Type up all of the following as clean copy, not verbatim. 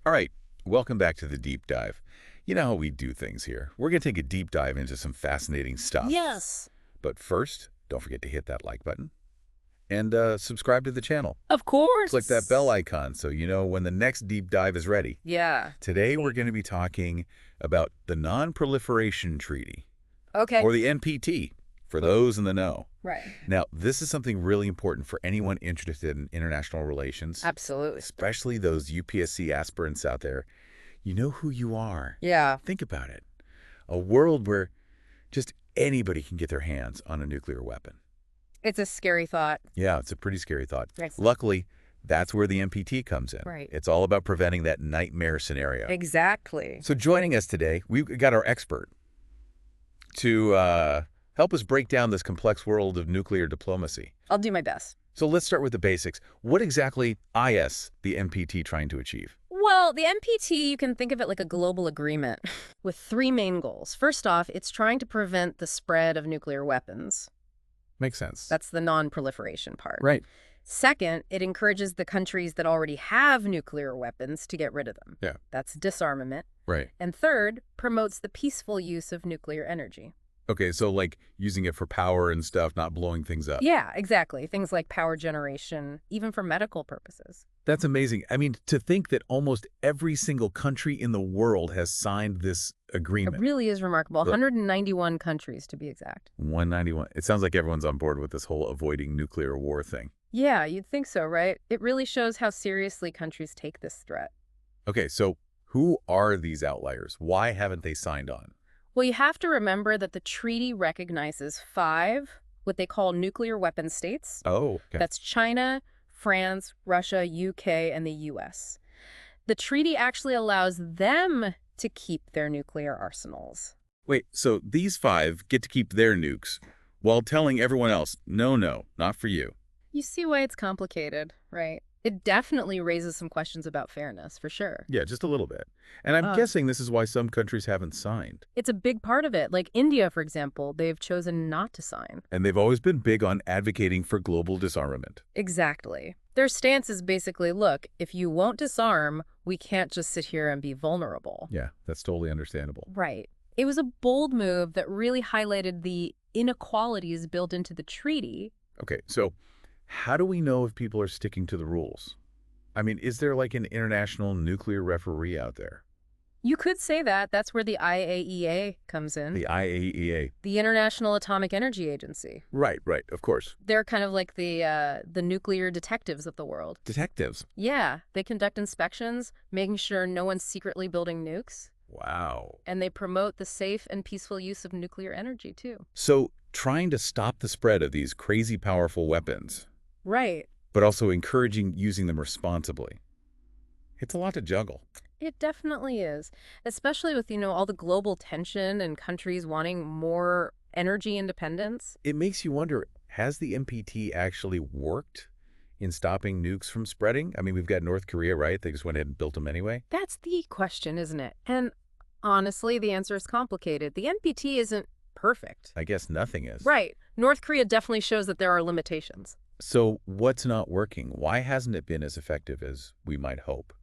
All right, welcome back to the deep dive. You know how we do things here. We're going to take a deep dive into some fascinating stuff. Yes, But first, don't forget to hit that like button and subscribe to the channel. of Click that bell course. icon so you know when the next deep dive is ready. Yeah. Today, we're going to be talking about the Non-Proliferation Treaty, Okay. or the NPT, for those in the know. Right. Now, this is something really important for anyone interested in international relations, Absolutely. especially those UPSC aspirants out there. You know who you are. Yeah. Think about it. A world where just anybody can get their hands on a nuclear weapon. It's a scary thought. Yeah, it's a pretty scary thought. Yes. Luckily, that's where the NPT comes in. Right. It's all about preventing that nightmare scenario. Exactly. So joining us today, we've got our expert to help us break down this complex world of nuclear diplomacy. I'll do my best. So let's start with the basics. What exactly is the NPT trying to achieve? Well, the NPT, you can think of it like a global agreement with three main goals. First off, it's trying to prevent the spread of nuclear weapons. Makes sense. That's the non-proliferation part. Right. Second, it encourages the countries that already have nuclear weapons to get rid of them. Yeah. That's disarmament. Right. And third, promotes the peaceful use of nuclear energy. Okay, so like using it for power and stuff, not blowing things up. Yeah, exactly. Things like power generation, even for medical purposes. That's amazing. I mean, to think that almost every single country in the world has signed this It agreement. really is remarkable. Look. 191 countries, to be exact. 191. It sounds like everyone's on board with this whole avoiding nuclear war thing. Yeah, you'd think so, right? It really shows how seriously countries take this threat. Okay, so who are these outliers? Why haven't they signed on? Well, you have to remember that the treaty recognizes five, what they call nuclear weapon states. Oh, okay. That's China, France, Russia, UK, and the US. The treaty actually allows them to keep their nuclear arsenals. Wait, so these five get to keep their nukes while telling everyone else, no, not for you. You see why it's complicated, right? It definitely raises some questions about fairness, for sure. Yeah, just a little bit. And I'm guessing this is why some countries haven't signed. It's a big part of it. Like India, for example, they've chosen not to sign. And they've always been big on advocating for global disarmament. Exactly. Their stance is basically, look, if you won't disarm, we can't just sit here and be vulnerable. Yeah, that's totally understandable. Right. It was a bold move that really highlighted the inequalities built into the treaty. Okay, so how do we know if people are sticking to the rules? I mean, is there like an international nuclear referee out there? You could say that. That's where the IAEA comes in. The IAEA. The International Atomic Energy Agency. Right, of course. They're kind of like the nuclear detectives of the world. Detectives. Yeah, they conduct inspections, making sure no one's secretly building nukes. Wow. And they promote the safe and peaceful use of nuclear energy, too. So trying to stop the spread of these crazy powerful weapons, Right. but also encouraging using them responsibly. It's a lot to juggle. It definitely is, especially with, all the global tension and countries wanting more energy independence. It makes you wonder, has the NPT actually worked in stopping nukes from spreading? I mean, we've got North Korea, right? They just went ahead and built them anyway. That's the question, isn't it? And honestly, the answer is complicated. The NPT isn't perfect. I guess nothing is. Right. North Korea definitely shows that there are limitations. So what's not working? Why hasn't it been as effective as we might hope?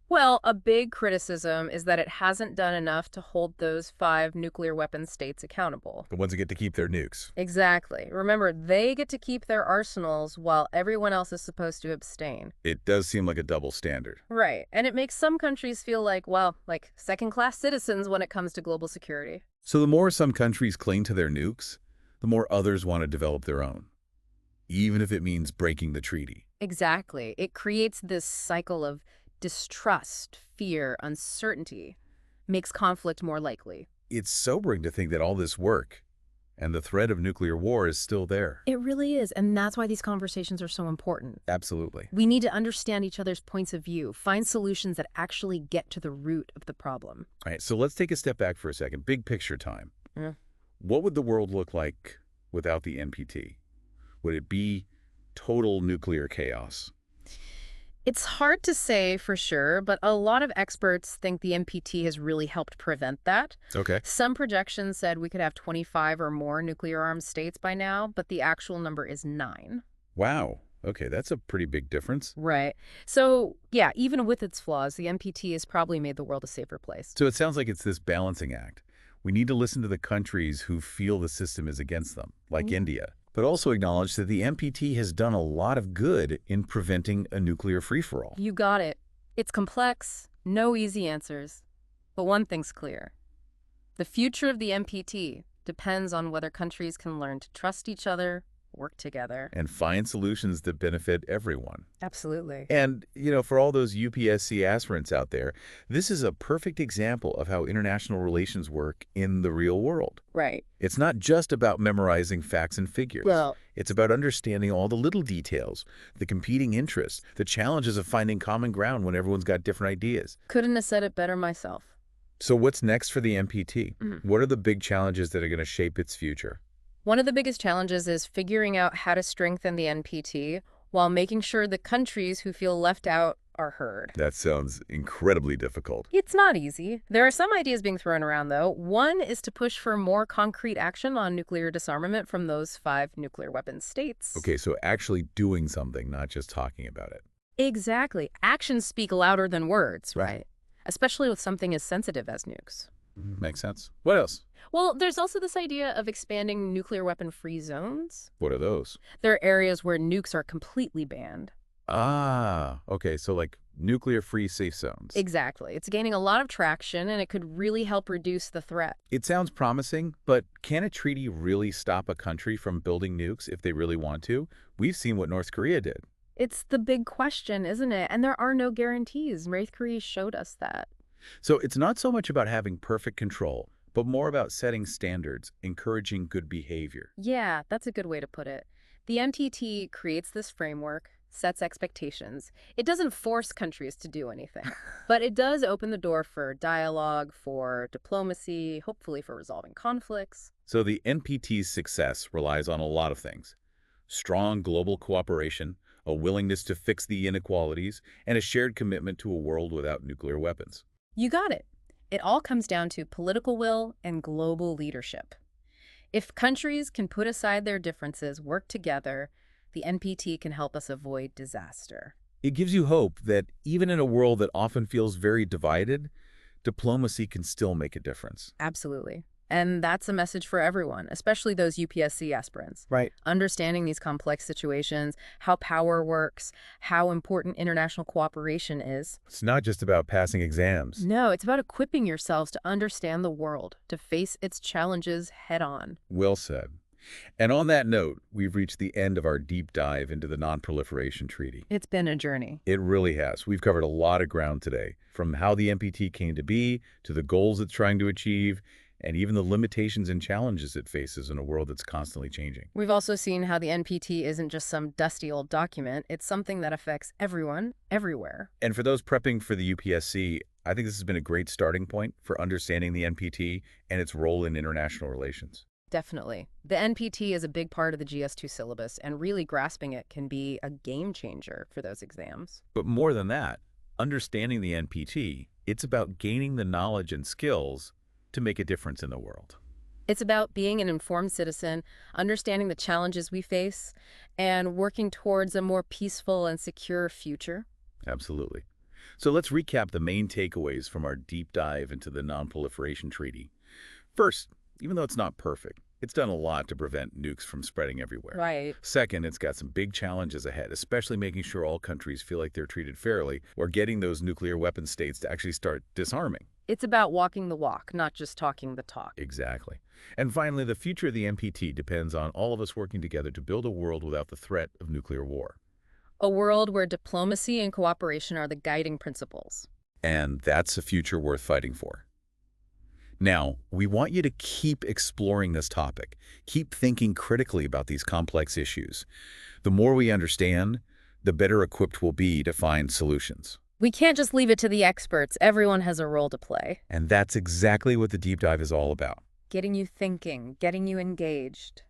Well, a big criticism is that it hasn't done enough to hold those five nuclear weapon states accountable. The ones that get to keep their nukes. Exactly. Remember, they get to keep their arsenals while everyone else is supposed to abstain. It does seem like a double standard. Right. And it makes some countries feel like, well, like second-class citizens when it comes to global security. So the more some countries cling to their nukes, the more others want to develop their own, even if it means breaking the treaty. Exactly. It creates this cycle of distrust, fear, uncertainty, makes conflict more likely. It's sobering to think that all this work and the threat of nuclear war is still there. It really is, and that's why these conversations are so important. Absolutely. We need to understand each other's points of view, find solutions that actually get to the root of the problem. All right, so let's take a step back for a second. Big picture time. Yeah. What would the world look like without the NPT? Would it be total nuclear chaos? It's hard to say for sure, but a lot of experts think the NPT has really helped prevent that. Okay. Some projections said we could have 25 or more nuclear-armed states by now, but the actual number is 9. Wow. Okay, that's a pretty big difference. Right. So, yeah, even with its flaws, the NPT has probably made the world a safer place. So it sounds like it's this balancing act. We need to listen to the countries who feel the system is against them, like India, but also acknowledge that the NPT has done a lot of good in preventing a nuclear free-for-all. You got it. It's complex, no easy answers. But one thing's clear. The future of the NPT depends on whether countries can learn to trust each other, work together. And find solutions that benefit everyone. Absolutely. And, for all those UPSC aspirants out there, this is a perfect example of how international relations work in the real world. Right. It's not just about memorizing facts and figures. Well, It's about understanding all the little details, the competing interests, the challenges of finding common ground when everyone's got different ideas. couldn't have said it better myself. So what's next for the NPT? Mhm. What are the big challenges that are going to shape its future? One of the biggest challenges is figuring out how to strengthen the NPT while making sure the countries who feel left out are heard. That sounds incredibly difficult. It's not easy. There are some ideas being thrown around, though. One is to push for more concrete action on nuclear disarmament from those 5 nuclear weapon states. Okay, so actually doing something, not just talking about it. Exactly. Actions speak louder than words, right? Especially with something as sensitive as nukes. Makes sense. What else? Well, there's also this idea of expanding nuclear weapon-free zones. What are those? There are areas where nukes are completely banned. Ah, okay, so like nuclear-free safe zones. Exactly. It's gaining a lot of traction, and it could really help reduce the threat. It sounds promising, but can a treaty really stop a country from building nukes if they really want to? We've seen what North Korea did. It's the big question, isn't it? And there are no guarantees. North Korea showed us that. So it's not so much about having perfect control, but more about setting standards, encouraging good behavior. Yeah, that's a good way to put it. The NPT creates this framework, sets expectations. It doesn't force countries to do anything, but it does open the door for dialogue, for diplomacy, hopefully for resolving conflicts. So the NPT's success relies on a lot of things. Strong global cooperation, a willingness to fix the inequalities, and a shared commitment to a world without nuclear weapons. You got it. It all comes down to political will and global leadership. If countries can put aside their differences, work together, the NPT can help us avoid disaster. It gives you hope that even in a world that often feels very divided, diplomacy can still make a difference. Absolutely. And that's a message for everyone, especially those UPSC aspirants. Right. Understanding these complex situations, how power works, how important international cooperation is. It's not just about passing exams. No, it's about equipping yourselves to understand the world, to face its challenges head on. Well said. And on that note, we've reached the end of our deep dive into the Non-Proliferation Treaty. It's been a journey. It really has. We've covered a lot of ground today, from how the NPT came to be, to the goals it's trying to achieve, and even the limitations and challenges it faces in a world that's constantly changing. We've also seen how the NPT isn't just some dusty old document. It's something that affects everyone, everywhere. And for those prepping for the UPSC, I think this has been a great starting point for understanding the NPT and its role in international relations. Definitely. The NPT is a big part of the GS2 syllabus, and really grasping it can be a game changer for those exams. But more than that, understanding the NPT, it's about gaining the knowledge and skills to make a difference in the world. It's about being an informed citizen, understanding the challenges we face, and working towards a more peaceful and secure future. Absolutely. So let's recap the main takeaways from our deep dive into the Non-Proliferation Treaty. First, even though it's not perfect, it's done a lot to prevent nukes from spreading everywhere. Right. Second, it's got some big challenges ahead, especially making sure all countries feel like they're treated fairly or getting those nuclear weapon states to actually start disarming. It's about walking the walk, not just talking the talk. Exactly. And finally, the future of the NPT depends on all of us working together to build a world without the threat of nuclear war. A world where diplomacy and cooperation are the guiding principles. And that's a future worth fighting for. Now, we want you to keep exploring this topic. Keep thinking critically about these complex issues. The more we understand, the better equipped we'll be to find solutions. We can't just leave it to the experts. Everyone has a role to play. And that's exactly what the deep dive is all about. Getting you thinking, getting you engaged.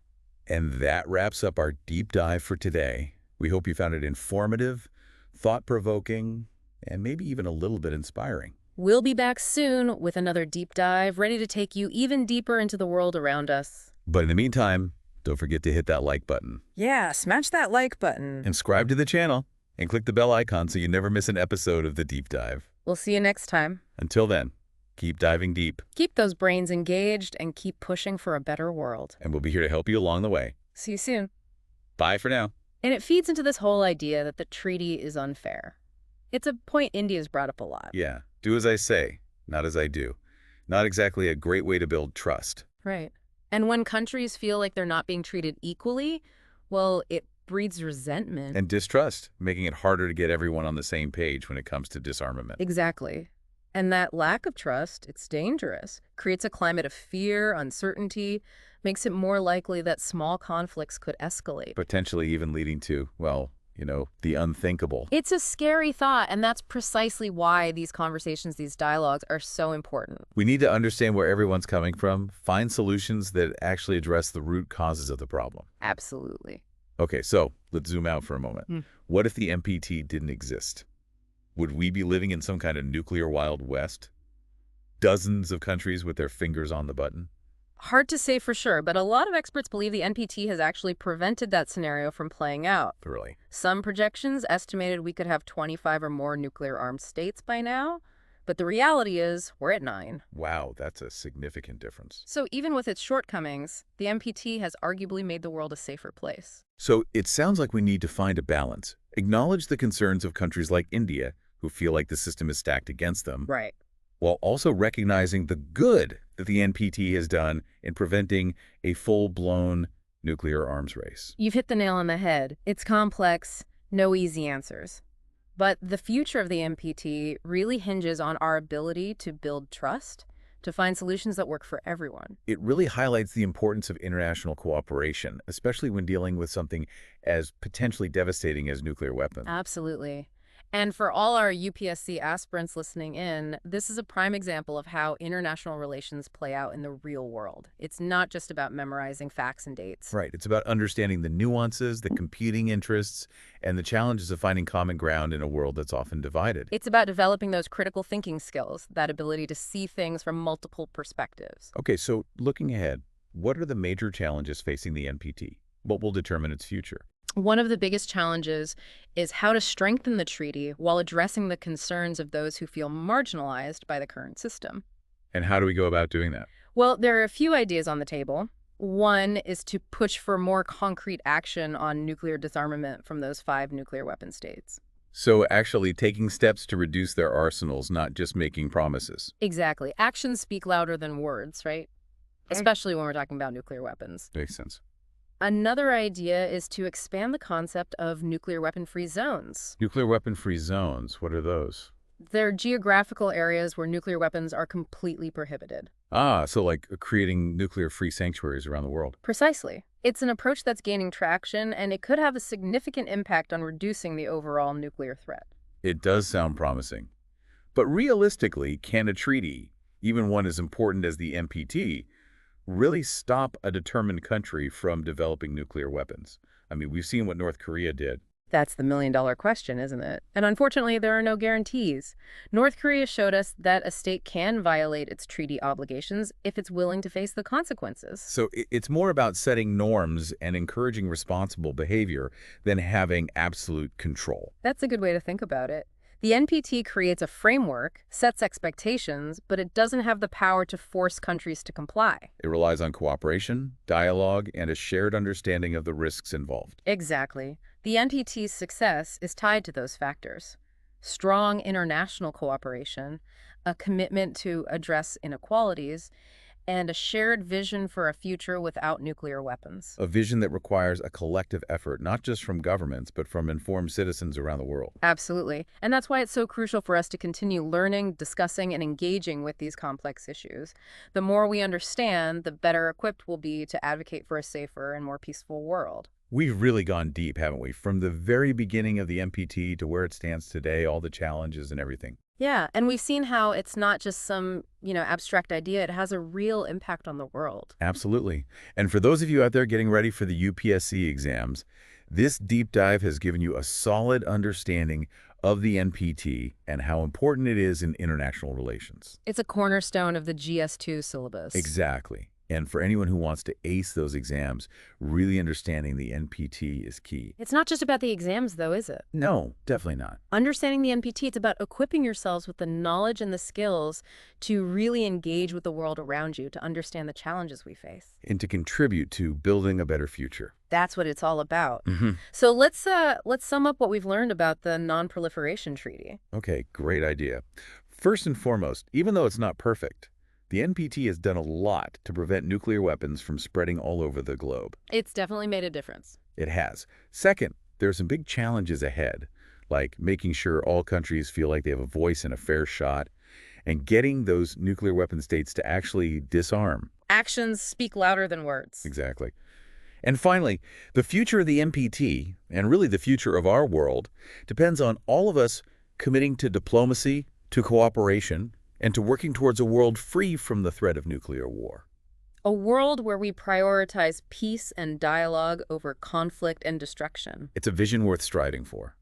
And that wraps up our deep dive for today. We hope you found it informative, thought-provoking, and maybe even a little bit inspiring. We'll be back soon with another deep dive, ready to take you even deeper into the world around us. But in the meantime, Don't forget to hit that like button. Yeah, smash that like button. And subscribe to the channel and click the bell icon so you never miss an episode of the Deep Dive. We'll see you next time. Until then, keep diving deep. Keep those brains engaged and keep pushing for a better world. And we'll be here to help you along the way. See you soon. Bye for now. And it feeds into this whole idea that the treaty is unfair. It's a point India's brought up a lot. Yeah, do as I say, not as I do. Not exactly a great way to build trust. Right. And when countries feel like they're not being treated equally, well, it breeds resentment. And distrust, making it harder to get everyone on the same page when it comes to disarmament. Exactly. And that lack of trust, it's dangerous. Creates a climate of fear, uncertainty, makes it more likely that small conflicts could escalate. Potentially even leading to, well, the unthinkable. It's a scary thought, and that's precisely why these conversations, these dialogues are so important. We need to understand where everyone's coming from, find solutions that actually address the root causes of the problem. Absolutely. Okay, so let's zoom out for a moment. What if the NPT didn't exist? Would we be living in some kind of nuclear Wild West? Dozens of countries with their fingers on the button? Hard to say for sure, but a lot of experts believe the NPT has actually prevented that scenario from playing out. Really? Some projections estimated we could have 25 or more nuclear-armed states by now, but the reality is we're at 9. Wow, that's a significant difference. So even with its shortcomings, the NPT has arguably made the world a safer place. So it sounds like we need to find a balance. Acknowledge the concerns of countries like India, who feel like the system is stacked against them. Right. While also recognizing the good that the NPT has done in preventing a full-blown nuclear arms race. You've hit the nail on the head. It's complex, no easy answers. But the future of the NPT really hinges on our ability to build trust, to find solutions that work for everyone. It really highlights the importance of international cooperation, especially when dealing with something as potentially devastating as nuclear weapons. Absolutely. And for all our UPSC aspirants listening in, this is a prime example of how international relations play out in the real world. It's not just about memorizing facts and dates. Right. It's about understanding the nuances, the competing interests, and the challenges of finding common ground in a world that's often divided. It's about developing those critical thinking skills, that ability to see things from multiple perspectives. Okay, so looking ahead, what are the major challenges facing the NPT? What will determine its future? One of the biggest challenges is how to strengthen the treaty while addressing the concerns of those who feel marginalized by the current system. And how do we go about doing that? Well, there are a few ideas on the table. One is to push for more concrete action on nuclear disarmament from those 5 nuclear weapon states. So actually taking steps to reduce their arsenals, not just making promises. Exactly. Actions speak louder than words, right? Especially when we're talking about nuclear weapons. Makes sense. Another idea is to expand the concept of nuclear weapon-free zones. Nuclear weapon-free zones, what are those? They're geographical areas where nuclear weapons are completely prohibited. Ah, so like creating nuclear-free sanctuaries around the world. Precisely. It's an approach that's gaining traction, and it could have a significant impact on reducing the overall nuclear threat. It does sound promising. But realistically, can a treaty, even one as important as the NPT, really stop a determined country from developing nuclear weapons? I mean, we've seen what North Korea did. That's the million-dollar question, isn't it? And unfortunately, there are no guarantees. North Korea showed us that a state can violate its treaty obligations if it's willing to face the consequences. So it's more about setting norms and encouraging responsible behavior than having absolute control. That's a good way to think about it. The NPT creates a framework, sets expectations, but it doesn't have the power to force countries to comply. It relies on cooperation, dialogue, and a shared understanding of the risks involved. Exactly. The NPT's success is tied to those factors. Strong international cooperation, a commitment to address inequalities, and a shared vision for a future without nuclear weapons. A vision that requires a collective effort, not just from governments, but from informed citizens around the world. Absolutely. And that's why it's so crucial for us to continue learning, discussing, and engaging with these complex issues. The more we understand, the better equipped we'll be to advocate for a safer and more peaceful world. We've really gone deep, haven't we? From the very beginning of the NPT to where it stands today, all the challenges and everything. Yeah, and we've seen how it's not just some, abstract idea. It has a real impact on the world. Absolutely. And for those of you out there getting ready for the UPSC exams, this deep dive has given you a solid understanding of the NPT and how important it is in international relations. It's a cornerstone of the GS2 syllabus. Exactly. And for anyone who wants to ace those exams, really understanding the NPT is key. It's not just about the exams, though, is it? No, definitely not. Understanding the NPT, it's about equipping yourselves with the knowledge and the skills to really engage with the world around you, to understand the challenges we face. And to contribute to building a better future. That's what it's all about. Mm-hmm. So let's sum up what we've learned about the Non-Proliferation Treaty. Okay, great idea. First and foremost, even though it's not perfect, the NPT has done a lot to prevent nuclear weapons from spreading all over the globe. It's definitely made a difference. It has. Second, there are some big challenges ahead, like making sure all countries feel like they have a voice and a fair shot, and getting those nuclear weapon states to actually disarm. Actions speak louder than words. Exactly. And finally, the future of the NPT, and really the future of our world, depends on all of us committing to diplomacy, to cooperation, and to working towards a world free from the threat of nuclear war. A world where we prioritize peace and dialogue over conflict and destruction. It's a vision worth striving for.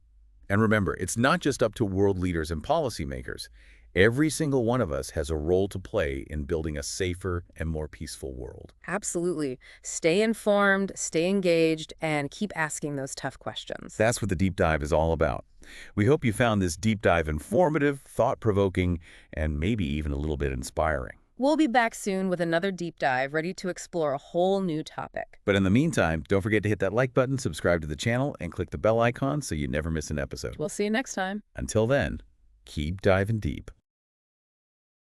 And remember, it's not just up to world leaders and policymakers. Every single one of us has a role to play in building a safer and more peaceful world. Absolutely. Stay informed, stay engaged, and keep asking those tough questions. That's what the deep dive is all about. We hope you found this deep dive informative, thought-provoking, and maybe even a little bit inspiring. We'll be back soon with another deep dive, ready to explore a whole new topic. But in the meantime, don't forget to hit that like button, subscribe to the channel, and click the bell icon so you never miss an episode. We'll see you next time. Until then, keep diving deep.